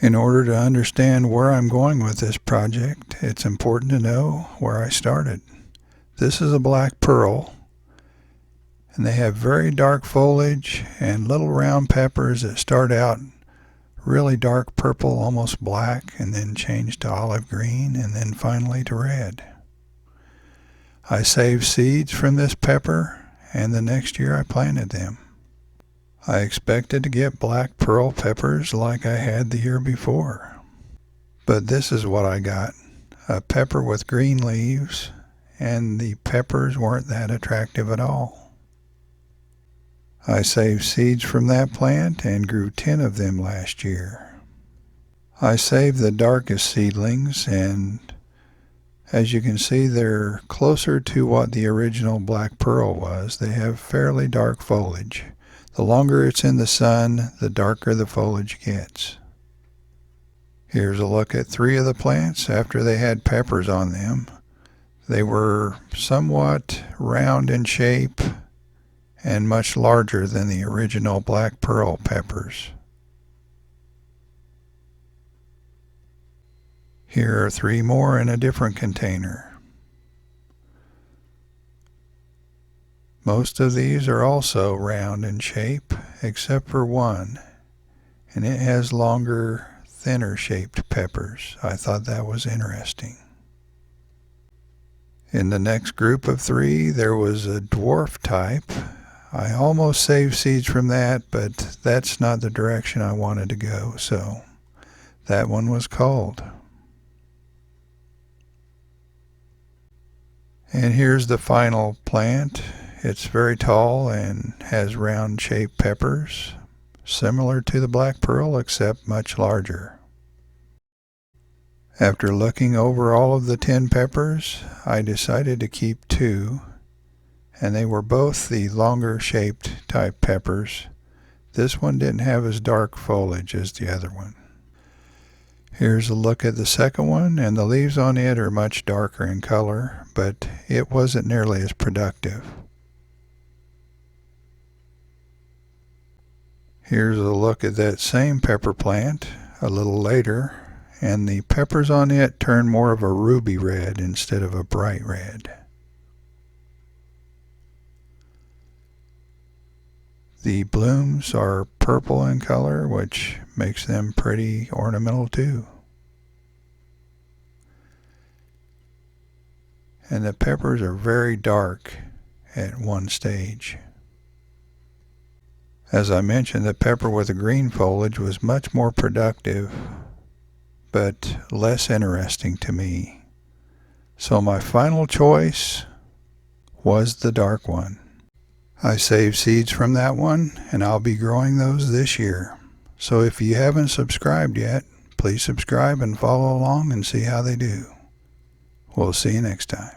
In order to understand where I'm going with this project, it's important to know where I started. This is a black pearl, and they have very dark foliage and little round peppers that start out really dark purple, almost black, and then change to olive green, and then finally to red. I saved seeds from this pepper, and the next year I planted them. I expected to get black pearl peppers like I had the year before, but this is what I got: a pepper with green leaves, and the peppers weren't that attractive at all. I saved seeds from that plant and grew 10 of them last year. I saved the darkest seedlings, and as you can see, they're closer to what the original black pearl was. They have fairly dark foliage. The longer it's in the sun, the darker the foliage gets. Here's a look at 3 of the plants after they had peppers on them. They were somewhat round in shape and much larger than the original black pearl peppers. Here are 3 more in a different container. Most of these are also round in shape, except for one, and it has longer, thinner shaped peppers. I thought that was interesting. In the next group of 3, there was a dwarf type. I almost saved seeds from that, but that's not the direction I wanted to go, so that one was culled. And here's the final plant. It's very tall and has round-shaped peppers, similar to the black pearl except much larger. After looking over all of the 10 peppers, I decided to keep 2. And they were both the longer shaped type peppers. This one didn't have as dark foliage as the other one. Here's a look at the second one, and the leaves on it are much darker in color, but it wasn't nearly as productive. Here's a look at that same pepper plant a little later, and the peppers on it turn more of a ruby red instead of a bright red. The blooms are purple in color, which makes them pretty ornamental too. And the peppers are very dark at one stage. As I mentioned, the pepper with the green foliage was much more productive, but less interesting to me. So my final choice was the dark one. I saved seeds from that one, and I'll be growing those this year. So if you haven't subscribed yet, please subscribe and follow along and see how they do. We'll see you next time.